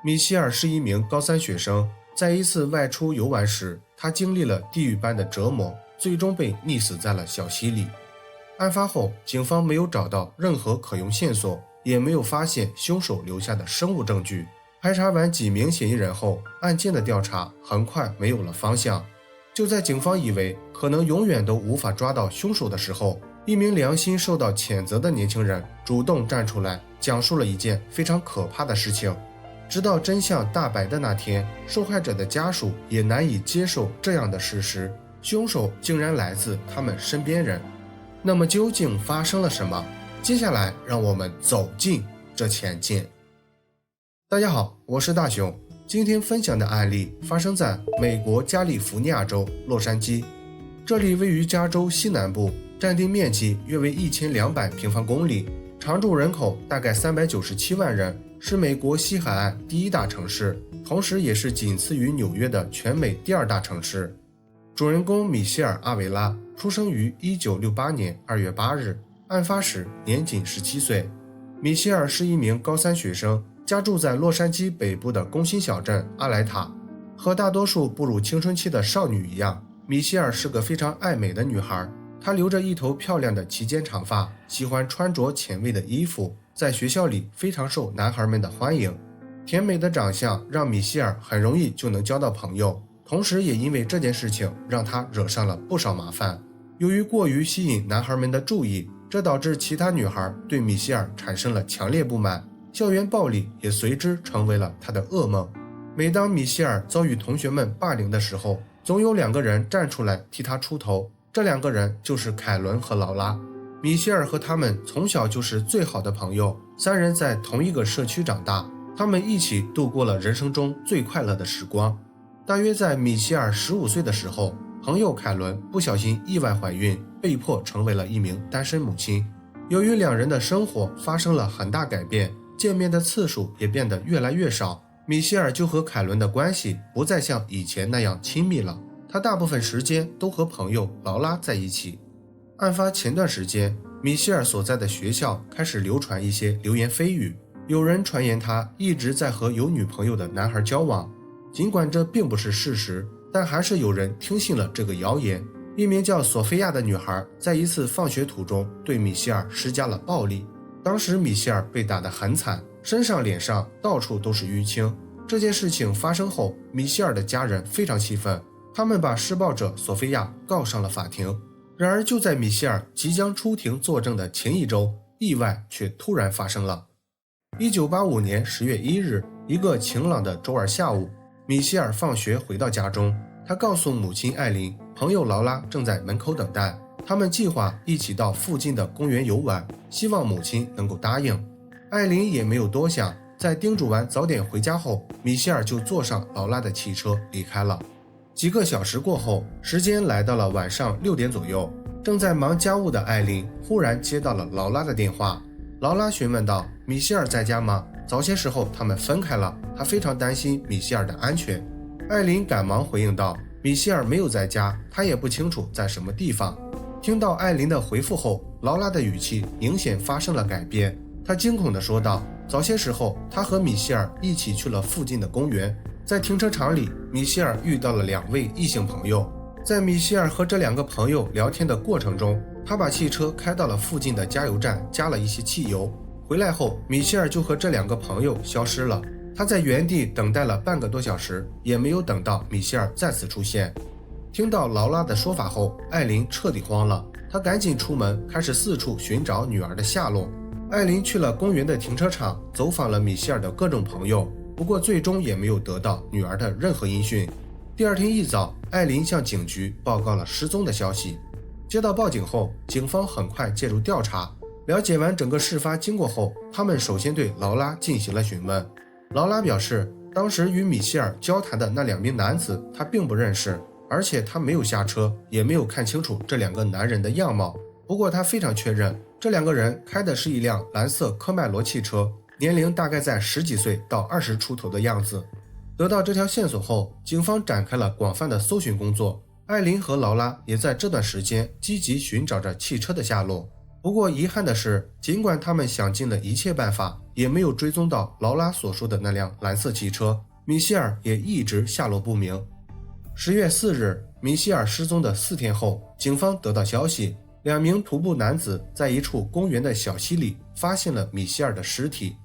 米歇尔是一名高三学生，在一次外出游玩时，他经历了地狱般的折磨，最终被溺死在了小溪里。案发后，警方没有找到任何可用线索，也没有发现凶手留下的生物证据。排查完几名嫌疑人后，案件的调查很快没有了方向。就在警方以为可能永远都无法抓到凶手的时候，一名良心受到谴责的年轻人主动站出来，讲述了一件非常可怕的事情。直到真相大白的那天，受害者的家属也难以接受这样的事实，凶手竟然来自他们身边人。那么究竟发生了什么？接下来让我们走进这起案件。大家好，我是大熊。今天分享的案例发生在美国加利福尼亚州洛杉矶，这里位于加州西南部，占地面积约为1200平方公里，常住人口大概397万人，是美国西海岸第一大城市，同时也是仅次于纽约的全美第二大城市。主人公米歇尔·阿维拉出生于1968年2月8日，案发时年仅17岁。米歇尔是一名高三学生，家住在洛杉矶北部的工薪小镇阿莱塔。和大多数步入青春期的少女一样，米歇尔是个非常爱美的女孩。她留着一头漂亮的齐肩长发，喜欢穿着前卫的衣服，在学校里非常受男孩们的欢迎。甜美的长相让米歇尔很容易就能交到朋友，同时也因为这件事情让她惹上了不少麻烦。由于过于吸引男孩们的注意，这导致其他女孩对米歇尔产生了强烈不满，校园暴力也随之成为了她的噩梦。每当米歇尔遭遇同学们霸凌的时候，总有两个人站出来替她出头，这两个人就是凯伦和劳拉。米歇尔和他们从小就是最好的朋友，三人在同一个社区长大，他们一起度过了人生中最快乐的时光。大约在米歇尔15岁的时候，朋友凯伦不小心意外怀孕，被迫成为了一名单身母亲。由于两人的生活发生了很大改变，见面的次数也变得越来越少，米歇尔就和凯伦的关系不再像以前那样亲密了，他大部分时间都和朋友劳拉在一起。案发前段时间，米歇尔所在的学校开始流传一些流言蜚语，有人传言他一直在和有女朋友的男孩交往。尽管这并不是事实，但还是有人听信了这个谣言。一名叫索菲亚的女孩在一次放学途中对米歇尔施加了暴力，当时米歇尔被打得很惨，身上脸上到处都是淤青。这件事情发生后，米歇尔的家人非常气愤，他们把施暴者索菲亚告上了法庭。然而就在米歇尔即将出庭作证的前一周，意外却突然发生了。1985年10月1日，一个晴朗的周二下午，米歇尔放学回到家中，他告诉母亲艾琳，朋友劳拉正在门口等待，他们计划一起到附近的公园游玩，希望母亲能够答应。艾琳也没有多想，在叮嘱完早点回家后，米歇尔就坐上劳拉的汽车离开了。几个小时过后，时间来到了晚上6点左右，正在忙家务的艾琳忽然接到了劳拉的电话。劳拉询问道：米歇尔在家吗？早些时候他们分开了，她非常担心米歇尔的安全。艾琳赶忙回应道：米歇尔没有在家，她也不清楚在什么地方。听到艾琳的回复后，劳拉的语气明显发生了改变，她惊恐地说道：早些时候她和米歇尔一起去了附近的公园，在停车场里，米歇尔遇到了2位异性朋友。在米歇尔和这2个朋友聊天的过程中，他把汽车开到了附近的加油站，加了一些汽油。回来后，米歇尔就和这2个朋友消失了。他在原地等待了半个多小时，也没有等到米歇尔再次出现。听到劳拉的说法后，艾琳彻底慌了，她赶紧出门，开始四处寻找女儿的下落。艾琳去了公园的停车场，走访了米歇尔的各种朋友，不过最终也没有得到女儿的任何音讯。第二天一早，艾琳向警局报告了失踪的消息。接到报警后，警方很快介入调查。了解完整个事发经过后，他们首先对劳拉进行了询问。劳拉表示，当时与米歇尔交谈的那2名男子她并不认识，而且她没有下车，也没有看清楚这2个男人的样貌。不过她非常确认，这2个人开的是一辆蓝色科迈罗汽车，年龄大概在10几岁到20出头的样子。得到这条线索后，警方展开了广泛的搜寻工作。艾琳和劳拉也在这段时间积极寻找着汽车的下落。不过遗憾的是，尽管他们想尽了一切办法，也没有追踪到劳拉所说的那辆蓝色汽车，米歇尔也一直下落不明。10月4日，米歇尔失踪的4天后，警方得到消息，2名徒步男子在一处公园的小溪里发现了米歇尔的尸体。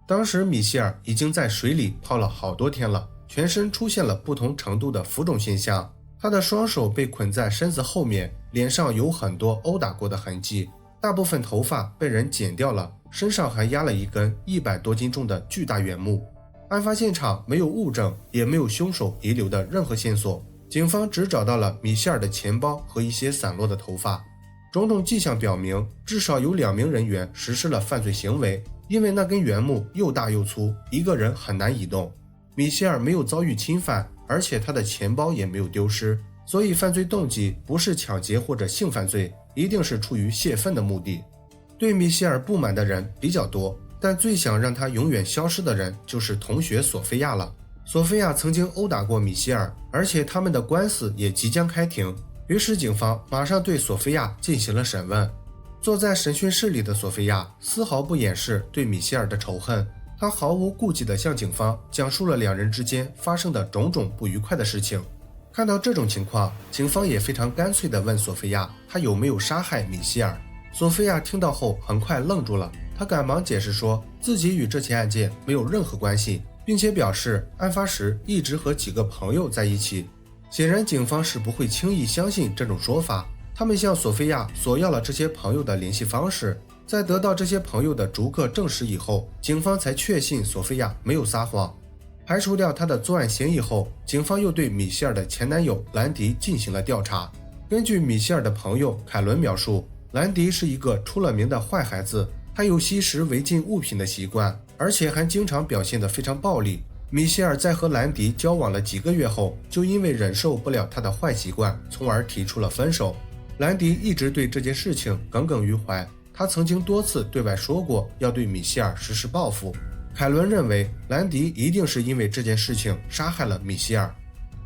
当时米歇尔已经在水里泡了好多天了，全身出现了不同程度的浮肿现象，他的双手被捆在身子后面，脸上有很多殴打过的痕迹，大部分头发被人剪掉了，身上还压了一根100多斤重的巨大原木。案发现场没有物证，也没有凶手遗留的任何线索，警方只找到了米歇尔的钱包和一些散落的头发。种种迹象表明，至少有2名人员实施了犯罪行为，因为那根原木又大又粗，一个人很难移动。米歇尔没有遭遇侵犯，而且他的钱包也没有丢失，所以犯罪动机不是抢劫或者性犯罪，一定是出于泄愤的目的。对米歇尔不满的人比较多，但最想让他永远消失的人就是同学索菲亚了。索菲亚曾经殴打过米歇尔，而且他们的官司也即将开庭，于是警方马上对索菲亚进行了审问。坐在审讯室里的索菲亚丝毫不掩饰对米歇尔的仇恨，她毫无顾忌地向警方讲述了2人之间发生的种种不愉快的事情。看到这种情况，警方也非常干脆地问索菲亚她有没有杀害米歇尔。索菲亚听到后很快愣住了，她赶忙解释说自己与这起案件没有任何关系，并且表示案发时一直和几个朋友在一起。显然警方是不会轻易相信这种说法，他们向索菲亚索要了这些朋友的联系方式，在得到这些朋友的逐个证实以后，警方才确信索菲亚没有撒谎。排除掉她的作案嫌疑后，警方又对米歇尔的前男友兰迪进行了调查。根据米歇尔的朋友凯伦描述，兰迪是一个出了名的坏孩子，他有吸食违禁物品的习惯，而且还经常表现得非常暴力。米歇尔在和兰迪交往了几个月后，就因为忍受不了他的坏习惯，从而提出了分手。兰迪一直对这件事情耿耿于怀，他曾经多次对外说过要对米歇尔实施报复。凯伦认为兰迪一定是因为这件事情杀害了米歇尔。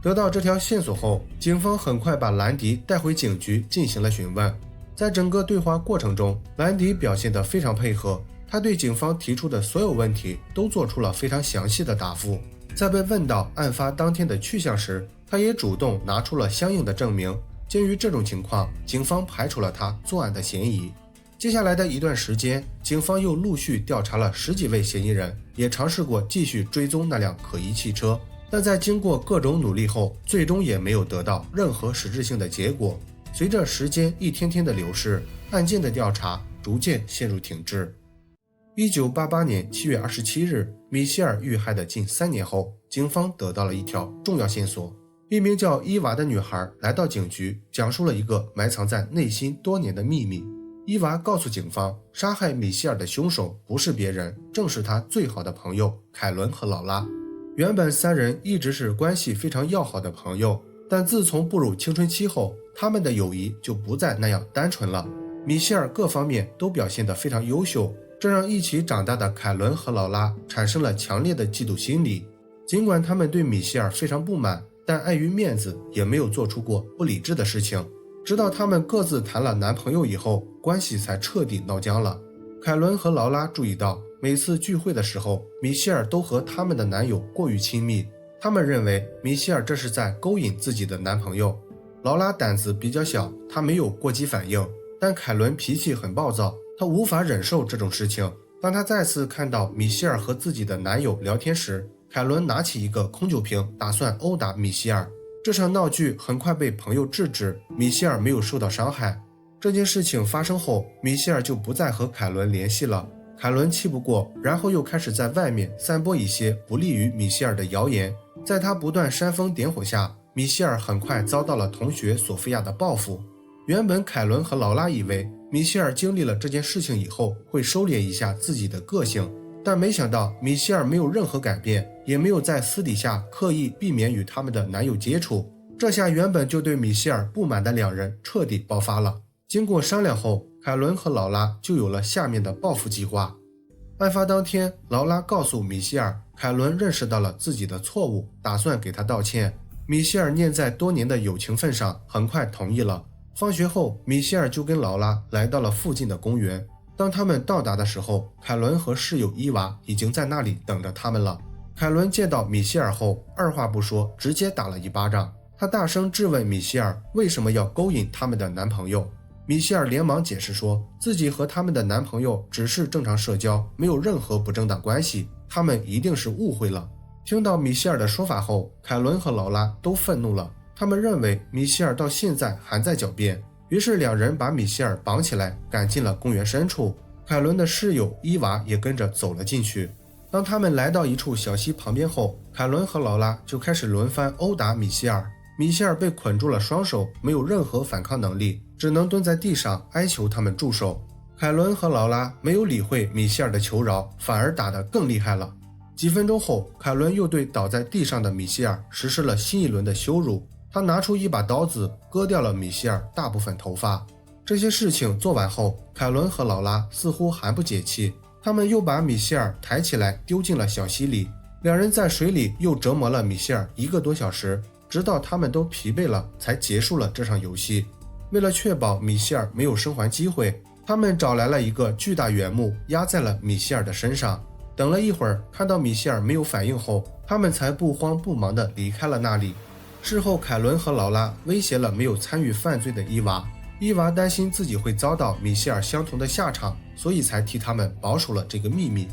得到这条线索后，警方很快把兰迪带回警局进行了询问。在整个对话过程中，兰迪表现得非常配合，他对警方提出的所有问题都做出了非常详细的答复。在被问到案发当天的去向时，他也主动拿出了相应的证明。鉴于这种情况，警方排除了他作案的嫌疑。接下来的一段时间，警方又陆续调查了10几位嫌疑人，也尝试过继续追踪那辆可疑汽车，但在经过各种努力后，最终也没有得到任何实质性的结果。随着时间一天天的流逝，案件的调查逐渐陷入停滞。1988年7月27日，米歇尔遇害的近3年后，警方得到了一条重要线索。一名叫伊娃的女孩来到警局，讲述了一个埋藏在内心多年的秘密。伊娃告诉警方，杀害米歇尔的凶手不是别人，正是他最好的朋友凯伦和劳拉。原本3人一直是关系非常要好的朋友，但自从步入青春期后，他们的友谊就不再那样单纯了。米歇尔各方面都表现得非常优秀，这让一起长大的凯伦和劳拉产生了强烈的嫉妒心理。尽管他们对米歇尔非常不满，但碍于面子，也没有做出过不理智的事情。直到他们各自谈了男朋友以后，关系才彻底闹僵了。凯伦和劳拉注意到，每次聚会的时候，米歇尔都和他们的男友过于亲密，他们认为米歇尔这是在勾引自己的男朋友。劳拉胆子比较小，她没有过激反应，但凯伦脾气很暴躁，她无法忍受这种事情。当她再次看到米歇尔和自己的男友聊天时，凯伦拿起一个空酒瓶，打算殴打米歇尔。这场闹剧很快被朋友制止，米歇尔没有受到伤害。这件事情发生后，米歇尔就不再和凯伦联系了。凯伦气不过，然后又开始在外面散播一些不利于米歇尔的谣言。在他不断煽风点火下，米歇尔很快遭到了同学索菲亚的报复。原本凯伦和劳拉以为米歇尔经历了这件事情以后会收敛一下自己的个性，但没想到米歇尔没有任何改变，也没有在私底下刻意避免与他们的男友接触。这下原本就对米歇尔不满的2人彻底爆发了。经过商量后，凯伦和劳拉就有了下面的报复计划。案发当天，劳拉告诉米歇尔，凯伦认识到了自己的错误，打算给他道歉。米歇尔念在多年的友情份上，很快同意了。放学后，米歇尔就跟劳拉来到了附近的公园。当他们到达的时候，凯伦和室友伊娃已经在那里等着他们了。凯伦见到米歇尔后，二话不说，直接打了一巴掌。他大声质问米歇尔为什么要勾引他们的男朋友。米歇尔连忙解释说，自己和他们的男朋友只是正常社交，没有任何不正当关系，他们一定是误会了。听到米歇尔的说法后，凯伦和劳拉都愤怒了，他们认为米歇尔到现在还在狡辩，于是两人把米歇尔绑起来赶进了公园深处。凯伦的室友伊娃也跟着走了进去。当他们来到一处小溪旁边后，凯伦和劳拉就开始轮番殴打米歇尔。米歇尔被捆住了双手，没有任何反抗能力，只能蹲在地上哀求他们住手。凯伦和劳拉没有理会米歇尔的求饶，反而打得更厉害了。几分钟后，凯伦又对倒在地上的米歇尔实施了新一轮的羞辱，他拿出一把刀子割掉了米歇尔大部分头发。这些事情做完后，凯伦和劳拉似乎还不解气，他们又把米歇尔抬起来丢进了小溪里。两人在水里又折磨了米歇尔1个多小时，直到他们都疲惫了才结束了这场游戏。为了确保米歇尔没有生还机会，他们找来了一个巨大原木压在了米歇尔的身上。等了一会儿，看到米歇尔没有反应后，他们才不慌不忙地离开了那里。事后，凯伦和劳拉威胁了没有参与犯罪的伊娃。伊娃担心自己会遭到米歇尔相同的下场，所以才替他们保守了这个秘密。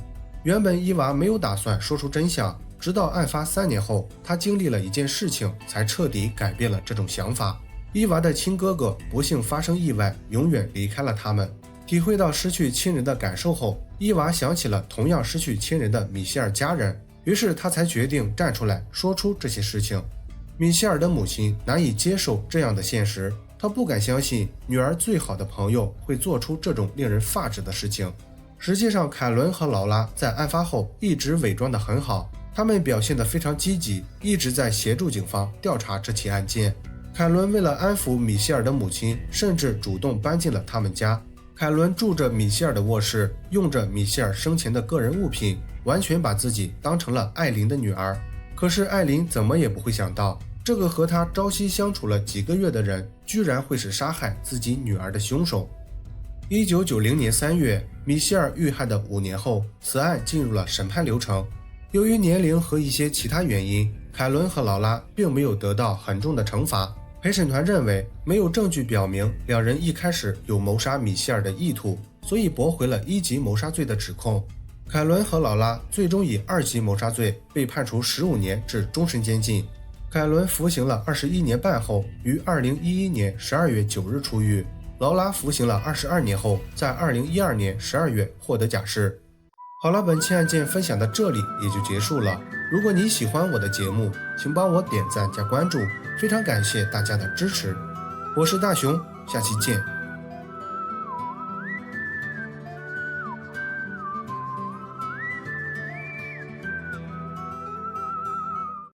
原本伊娃没有打算说出真相，直到案发3年后，她经历了一件事情，才彻底改变了这种想法。伊娃的亲哥哥不幸发生意外，永远离开了他们。体会到失去亲人的感受后，伊娃想起了同样失去亲人的米歇尔家人，于是她才决定站出来说出这些事情。米歇尔的母亲难以接受这样的现实，她不敢相信女儿最好的朋友会做出这种令人发指的事情。实际上，凯伦和劳拉在案发后一直伪装得很好，他们表现得非常积极，一直在协助警方调查这起案件。凯伦为了安抚米歇尔的母亲，甚至主动搬进了他们家。凯伦住着米歇尔的卧室，用着米歇尔生前的个人物品，完全把自己当成了艾琳的女儿。可是艾琳怎么也不会想到，这个和她朝夕相处了几个月的人，居然会是杀害自己女儿的凶手。1990年3月，米歇尔遇害的5年后，此案进入了审判流程。由于年龄和一些其他原因，凯伦和劳拉并没有得到很重的惩罚。陪审团认为没有证据表明两人一开始有谋杀米歇尔的意图，所以驳回了1级谋杀罪的指控。凯伦和劳拉最终以2级谋杀罪被判处15年至终身监禁。凯伦服刑了21年半后，于2011年12月9日出狱。劳拉服刑了22年后，在2012年12月获得假释。好了，本期案件分享到这里也就结束了。如果你喜欢我的节目，请帮我点赞加关注，非常感谢大家的支持。我是大熊，下期见。